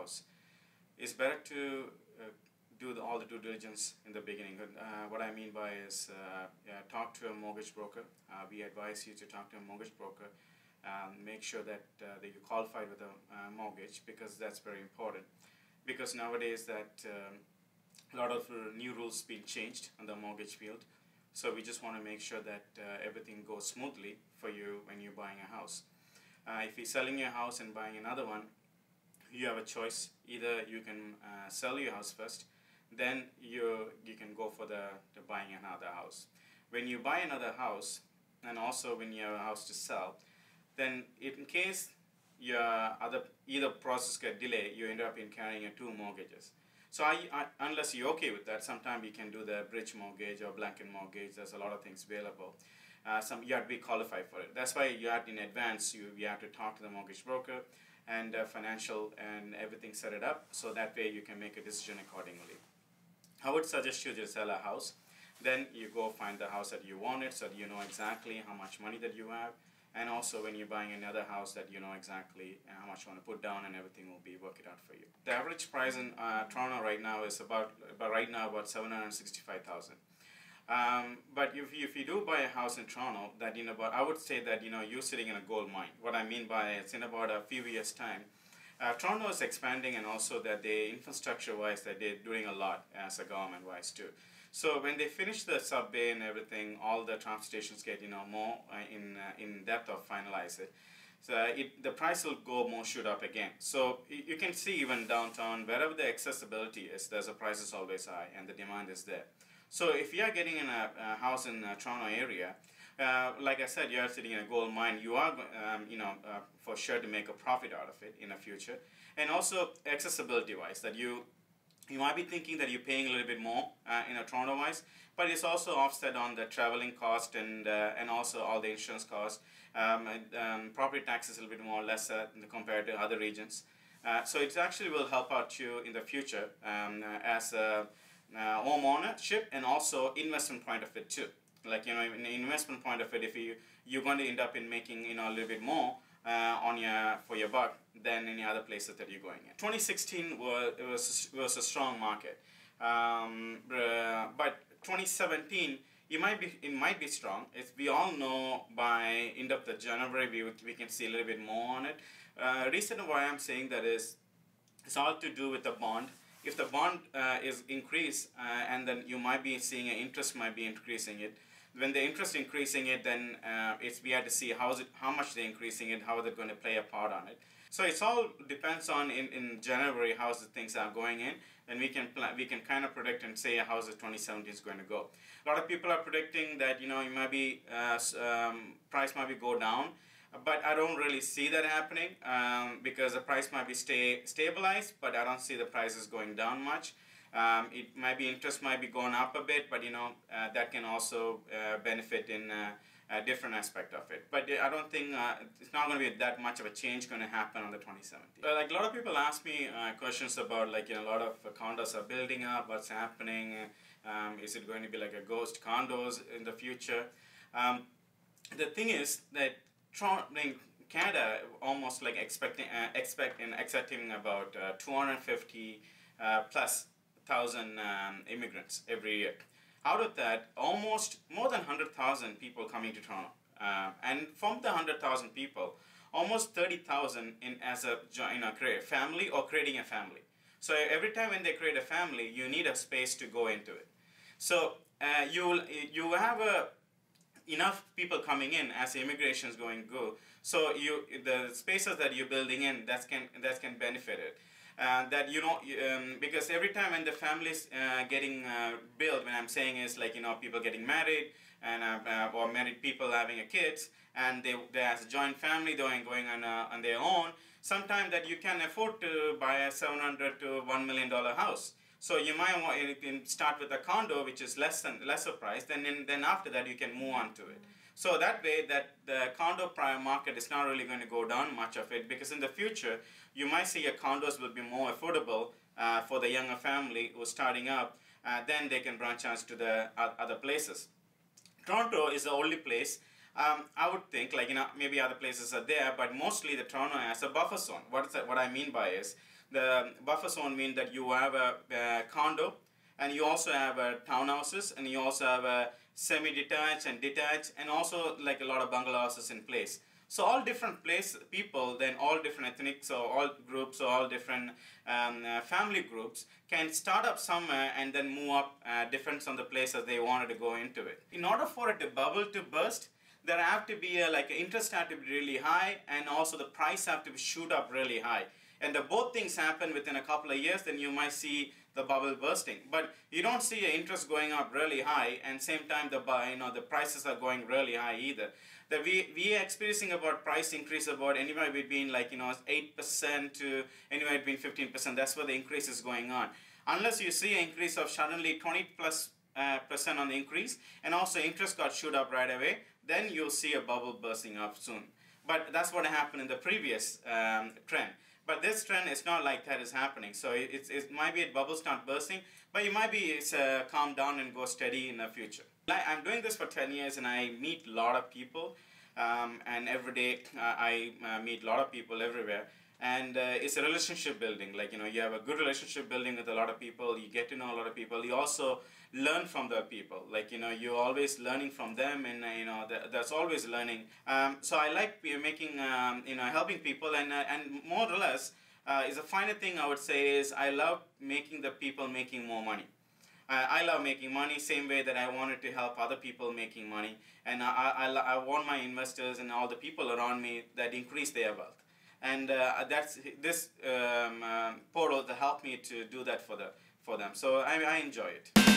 house, it's better to do all the due diligence in the beginning. What I mean by is talk to a mortgage broker. We advise you to talk to a mortgage broker. Make sure that you're qualified with a mortgage, because that's very important. Because nowadays that a lot of new rules being changed on the mortgage field. So we just want to make sure that everything goes smoothly for you when you're buying a house. If you're selling your house and buying another one, you have a choice. Either you can sell your house first, then you can go for the buying another house. When you buy another house, and also when you have a house to sell, then in case your either process get delayed, you end up in carrying two mortgages. So unless you're okay with that, sometimes you can do the bridge mortgage or blanket mortgage. There's a lot of things available. You have to be qualified for it. That's why you have in advance, you have to talk to the mortgage broker and financial and everything, set it up, so that way you can make a decision accordingly. I would suggest you just sell a house. Then you go find the house that you wanted, so that you know exactly how much money that you have. And also when you're buying another house, that you know exactly how much you want to put down, and everything will be work it out for you. The average price in Toronto right now is about $765,000. But if you do buy a house in Toronto, that I would say that you're sitting in a gold mine. What I mean by it's in about a few years' time, Toronto is expanding, and also that they infrastructure-wise that they're doing a lot as a government-wise too. So when they finish the subway and everything, all the tram stations get more in depth of finalize it. So the price will go more shoot up again. So you can see even downtown, wherever the accessibility is, there's a price is always high and the demand is there. So if you are getting in a house in the Toronto area, like I said, you are sitting in a gold mine. You are for sure to make a profit out of it in the future. And also accessibility-wise, that you might be thinking that you're paying a little bit more Toronto-wise, but it's also offset on the traveling cost and also all the insurance costs. Property tax is a little bit more lesser compared to other regions. So it actually will help out you in the future as a home ownership, and also investment point of it too. Like in the investment point of it, if you're going to end up in making a little bit more for your buck than any other places that you're going in. 2016 was a strong market, but 2017 it might be strong. We all know by end of the January we can see a little bit more on it. Reason why I'm saying that is it's all to do with the bond. If the bond is increased, and then you might be seeing an interest might be increasing it. When the interest increasing it, then we have to see how much they're increasing it, how they're going to play a part on it. So it's all depends on in January how the things are going in, and we can kind of predict and say how the 2017 is going to go. A lot of people are predicting that it might be price might be go down. But I don't really see that happening because the price might be stabilized, but I don't see the prices going down much. It might be interest might be going up a bit, but that can also benefit in a different aspect of it. But I don't think it's not going to be that much of a change going to happen on the 2017. Like a lot of people ask me questions about a lot of condos are building up, what's happening, is it going to be like a ghost condos in the future? The thing is that Canada almost like expecting about 250 plus thousand immigrants every year. Out of that, almost more than 100,000 people coming to Toronto, and from the 100,000 people, almost 30,000 as a create a family or creating a family. So every time when they create a family, you need a space to go into it. So you have enough people coming in as immigration is going to go. So the spaces that you're building in that can benefit it. Because every time when the families getting built, when I'm saying is people getting married and or married people having a kids, and they as a joint family going on their own. Sometimes that you can afford to buy a $700 to $1 million house. So you might want to start with a condo, which is lesser price. Then after that you can move on to it. So that way, that the condo market is not really going to go down much of it, because in the future you might see condos will be more affordable for the younger family who's starting up. Then they can branch out to the other places. Toronto is the only place. I would think maybe other places are there, but mostly the Toronto has a buffer zone. What I mean by is, The buffer zone means that you have a condo, and you also have townhouses, and you also have a semi-detached and detached, and also like a lot of bungalow houses in place. So all different people, then all different ethnic, so all groups, so all different family groups can start up somewhere and then move up, depends on the places they wanted to go into it. In order for it to bubble to burst, there have to be like interest have to be really high, and also the price have to shoot up really high. And both things happen within a couple of years, then you might see the bubble bursting. But you don't see interest going up really high, and same time the prices are going really high either. That we are experiencing about price increase about anywhere between 8% to anywhere between 15%. That's where the increase is going on. Unless you see an increase of suddenly 20+% on the increase, and also interest got shoot up right away, then you'll see a bubble bursting up soon. But that's what happened in the previous trend. But this trend is not like that is happening. So it might be a bubble start bursting, but it might be it's calm down and go steady in the future. I'm doing this for 10 years, and I meet a lot of people, and every day I meet a lot of people everywhere. And it's a relationship building. You have a good relationship building with a lot of people. You get to know a lot of people. You also learn from the people. You're always learning from them, and that's always learning. So I like making, helping people, and more or less, is a final thing I would say is I love making the people making more money. I love making money, same way that I wanted to help other people making money, and I want my investors and all the people around me that increase their wealth. And that's this portal that helped me to do that for them. So I enjoy it.